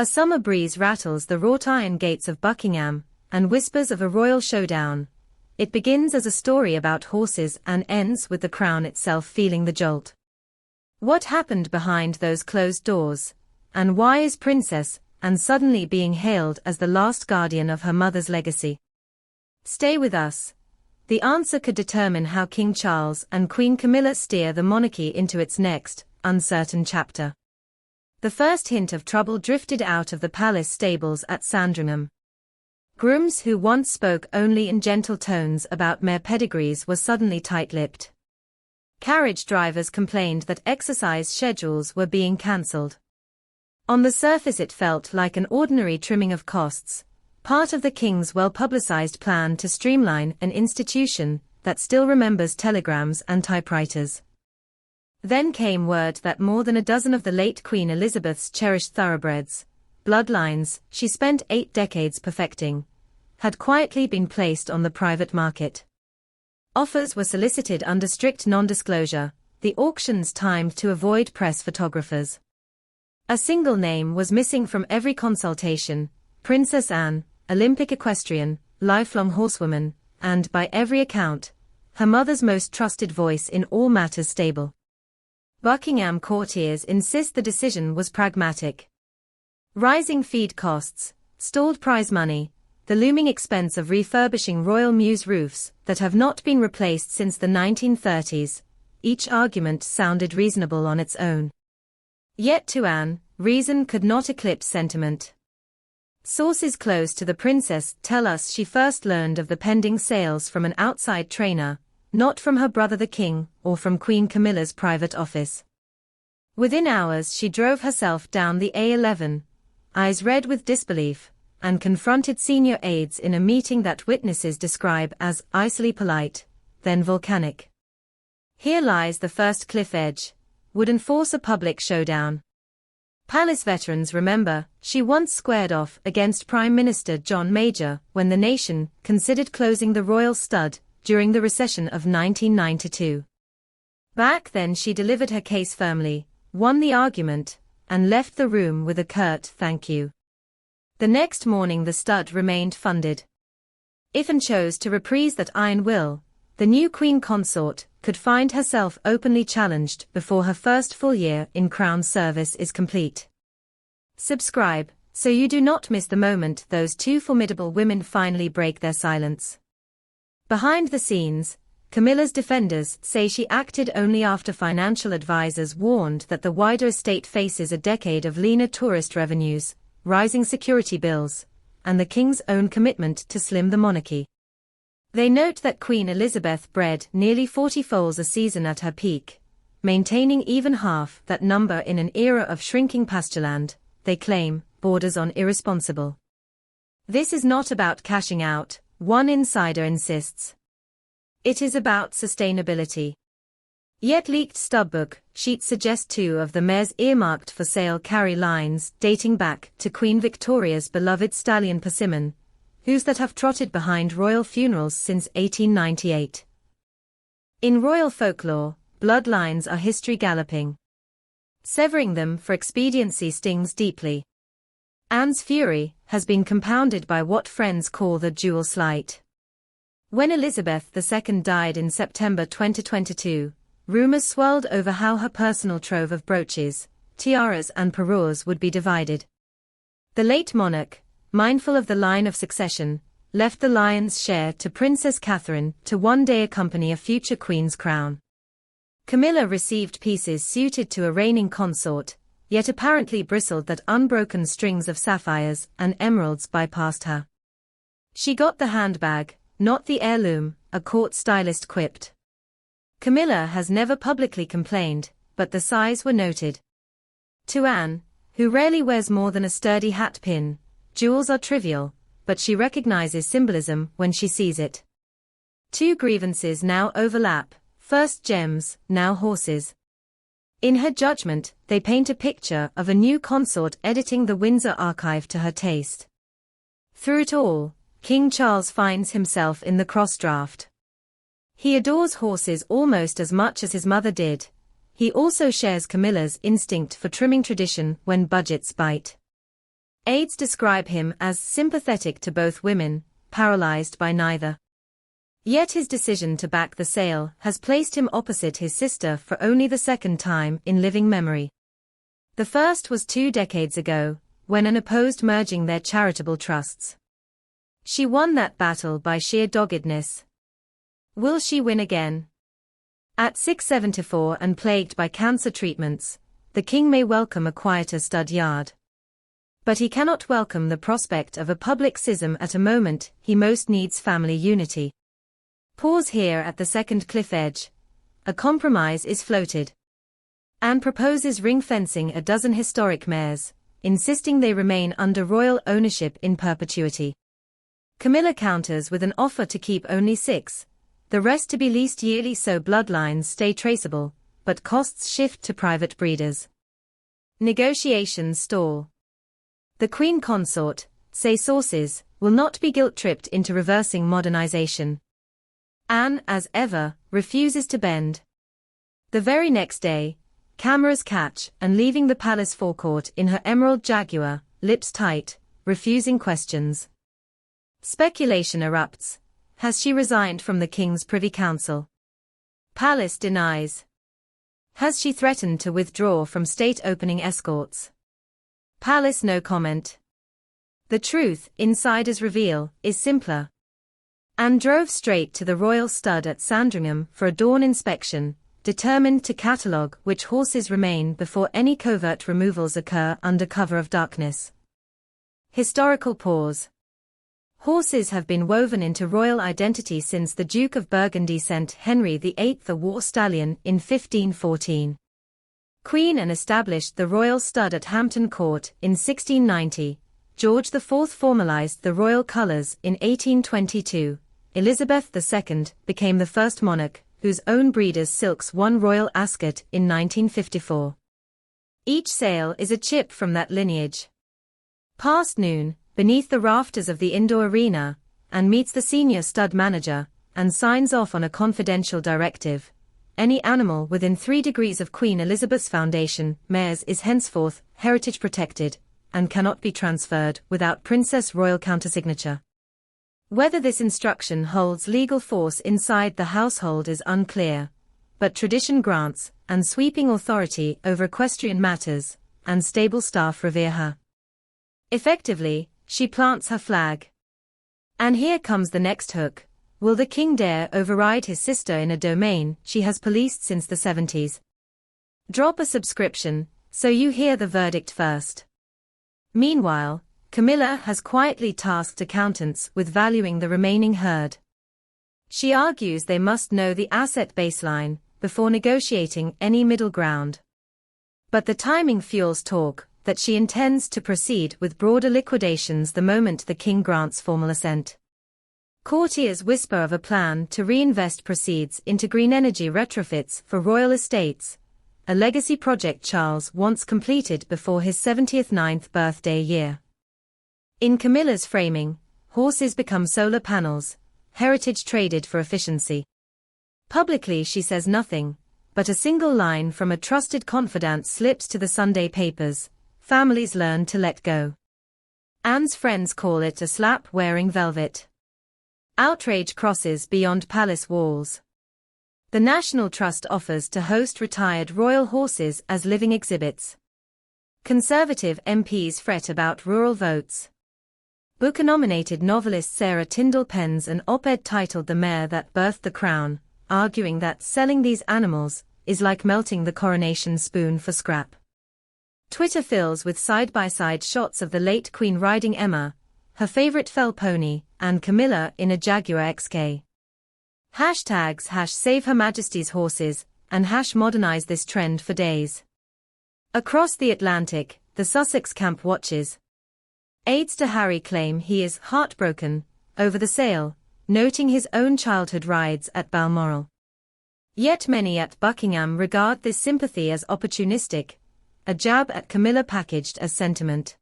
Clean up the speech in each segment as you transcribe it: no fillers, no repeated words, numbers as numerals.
A summer breeze rattles the wrought iron gates of Buckingham, and whispers of a royal showdown. It begins as a story about horses and ends with the crown itself feeling the jolt. What happened behind those closed doors? And why is Princess Anne suddenly being hailed as the last guardian of her mother's legacy? Stay with us. The answer could determine how King Charles and Queen Camilla steer the monarchy into its next, uncertain chapter. The first hint of trouble drifted out of the palace stables at Sandringham. Grooms who once spoke only in gentle tones about mare pedigrees were suddenly tight-lipped. Carriage drivers complained that exercise schedules were being cancelled. On the surface it felt like an ordinary trimming of costs, part of the king's well-publicized plan to streamline an institution that still remembers telegrams and typewriters. Then came word that more than a dozen of the late Queen Elizabeth's cherished thoroughbreds, bloodlines she spent 8 decades perfecting, had quietly been placed on the private market. Offers were solicited under strict non-disclosure, the auctions timed to avoid press photographers. A single name was missing from every consultation: Princess Anne, Olympic equestrian, lifelong horsewoman, and, by every account, her mother's most trusted voice in all matters stable. Buckingham courtiers insist the decision was pragmatic. Rising feed costs, stalled prize money, the looming expense of refurbishing royal mews roofs that have not been replaced since the 1930s, each argument sounded reasonable on its own. Yet to Anne, reason could not eclipse sentiment. Sources close to the princess tell us she first learned of the pending sales from an outside trainer, not from her brother the king or from Queen Camilla's private office. Within hours she drove herself down the A11, eyes red with disbelief, and confronted senior aides in a meeting that witnesses describe as icily polite, then volcanic. Here lies the first cliff edge, would enforce a public showdown. Palace veterans remember, she once squared off against Prime Minister John Major when the nation considered closing the royal stud during the recession of 1992. Back then she delivered her case firmly, won the argument, and left the room with a curt thank you. The next morning the stud remained funded. If Anne chose to reprise that iron will, the new queen consort could find herself openly challenged before her first full year in crown service is complete. Subscribe, so you do not miss the moment those two formidable women finally break their silence. Behind the scenes, Camilla's defenders say she acted only after financial advisors warned that the wider estate faces a decade of leaner tourist revenues, rising security bills, and the king's own commitment to slim the monarchy. They note that Queen Elizabeth bred nearly 40 foals a season at her peak, maintaining even half that number in an era of shrinking pastureland, they claim, borders on irresponsible. This is not about cashing out, one insider insists. It is about sustainability. Yet leaked stubbook sheets suggest 2 of the mares earmarked for sale carry lines dating back to Queen Victoria's beloved stallion Persimmon, whose that have trotted behind royal funerals since 1898. In royal folklore, bloodlines are history galloping. Severing them for expediency stings deeply. Anne's fury has been compounded by what friends call the dual slight. When Elizabeth II died in September 2022, rumors swirled over how her personal trove of brooches, tiaras and parures would be divided. The late monarch, mindful of the line of succession, left the lion's share to Princess Catherine to one day accompany a future queen's crown. Camilla received pieces suited to a reigning consort, yet apparently bristled that unbroken strings of sapphires and emeralds bypassed her. She got the handbag, not the heirloom, a court stylist quipped. Camilla has never publicly complained, but the sighs were noted. To Anne, who rarely wears more than a sturdy hat pin, jewels are trivial, but she recognizes symbolism when she sees it. 2 grievances now overlap, first gems, now horses. In her judgment, they paint a picture of a new consort editing the Windsor archive to her taste. Through it all, King Charles finds himself in the cross-draft. He adores horses almost as much as his mother did. He also shares Camilla's instinct for trimming tradition when budgets bite. Aides describe him as sympathetic to both women, paralyzed by neither. Yet his decision to back the sale has placed him opposite his sister for only the second time in living memory. The first was 2 decades ago, when Anne opposed merging their charitable trusts. She won that battle by sheer doggedness. Will she win again? At 674 and plagued by cancer treatments, the king may welcome a quieter stud yard. But he cannot welcome the prospect of a public schism at a moment he most needs family unity. Pause here at the second cliff edge. A compromise is floated. Anne proposes ring-fencing a dozen historic mares, insisting they remain under royal ownership in perpetuity. Camilla counters with an offer to keep only 6, the rest to be leased yearly so bloodlines stay traceable, but costs shift to private breeders. Negotiations stall. The Queen Consort, say sources, will not be guilt-tripped into reversing modernization. Anne, as ever, refuses to bend. The very next day, cameras catch and leaving the palace forecourt in her emerald jaguar, lips tight, refusing questions. Speculation erupts. Has she resigned from the king's privy council? Palace denies. Has she threatened to withdraw from state opening escorts? Palace no comment. The truth, insiders reveal, is simpler. Anne drove straight to the royal stud at Sandringham for a dawn inspection, determined to catalogue which horses remain before any covert removals occur under cover of darkness. Historical pause. Horses have been woven into royal identity since the Duke of Burgundy sent Henry VIII a war stallion in 1514. Queen Anne established the royal stud at Hampton Court in 1690, George IV formalized the royal colours in 1822, Elizabeth II became the first monarch whose own breeder's silks won royal ascot in 1954. Each sale is a chip from that lineage. Past noon, beneath the rafters of the indoor arena, Anne meets the senior stud manager, and signs off on a confidential directive. Any animal within 3 degrees of Queen Elizabeth's foundation, mares, is henceforth heritage protected, and cannot be transferred without Princess Royal countersignature. Whether this instruction holds legal force inside the household is unclear, but tradition grants Anne sweeping authority over equestrian matters, and stable staff revere her. Effectively, she plants her flag. And here comes the next hook. Will the king dare override his sister in a domain she has policed since the 70s? Drop a subscription, so you hear the verdict first. Meanwhile, Camilla has quietly tasked accountants with valuing the remaining herd. She argues they must know the asset baseline before negotiating any middle ground. But the timing fuels talk that she intends to proceed with broader liquidations the moment the king grants formal assent. Courtiers whisper of a plan to reinvest proceeds into green energy retrofits for royal estates, a legacy project Charles wants completed before his 79th birthday year. In Camilla's framing, horses become solar panels, heritage traded for efficiency. Publicly she says nothing, but a single line from a trusted confidant slips to the Sunday papers: families learn to let go. Anne's friends call it a slap wearing velvet. Outrage crosses beyond palace walls. The National Trust offers to host retired royal horses as living exhibits. Conservative MPs fret about rural votes. Booker-nominated novelist Sarah Tyndall pens an op-ed titled "The Mare That Birthed the Crown," arguing that selling these animals is like melting the coronation spoon for scrap. Twitter fills with side-by-side shots of the late Queen riding Emma, her favorite fell pony, and Camilla in a Jaguar XK. Hashtags #Save Her Majesty's Horses and #Modernize this trend for days. Across the Atlantic, the Sussex camp watches. Aides to Harry claim he is heartbroken over the sale, noting his own childhood rides at Balmoral. Yet many at Buckingham regard this sympathy as opportunistic, a jab at Camilla packaged as sentiment.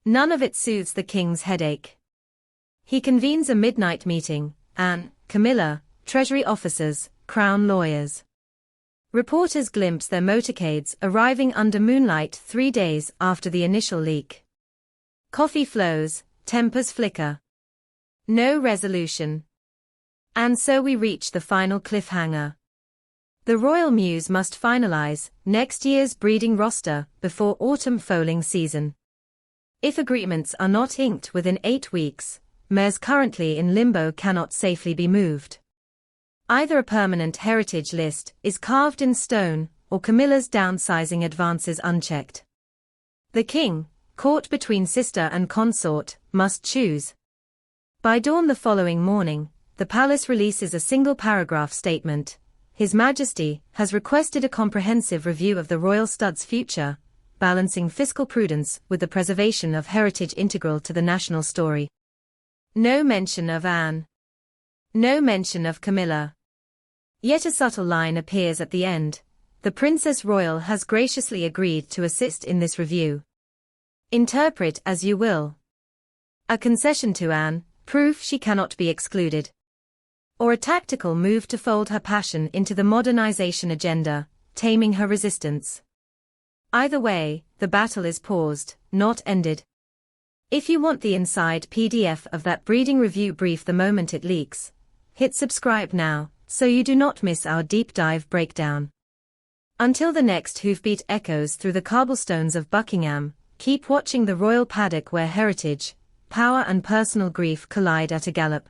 None of it soothes the king's headache. He convenes a midnight meeting: Anne, Camilla, Treasury officers, Crown lawyers. Reporters glimpse their motorcades arriving under moonlight 3 days after the initial leak. Coffee flows, tempers flicker. No resolution. And so we reach the final cliffhanger. The royal muse must finalize next year's breeding roster before autumn foaling season. If agreements are not inked within 8 weeks, mares currently in limbo cannot safely be moved. Either a permanent heritage list is carved in stone, or Camilla's downsizing advances unchecked. The king, caught between sister and consort, must choose. By dawn the following morning, the palace releases a single-paragraph statement. His Majesty has requested a comprehensive review of the royal stud's future, balancing fiscal prudence with the preservation of heritage integral to the national story. No mention of Anne. No mention of Camilla. Yet a subtle line appears at the end. The Princess Royal has graciously agreed to assist in this review. Interpret as you will. A concession to Anne, proof she cannot be excluded. Or a tactical move to fold her passion into the modernization agenda, taming her resistance. Either way, the battle is paused, not ended. If you want the inside PDF of that breeding review brief the moment it leaks, hit subscribe now, so you do not miss our deep dive breakdown. Until the next hoofbeat echoes through the cobblestones of Buckingham, keep watching the royal paddock where heritage, power and personal grief collide at a gallop.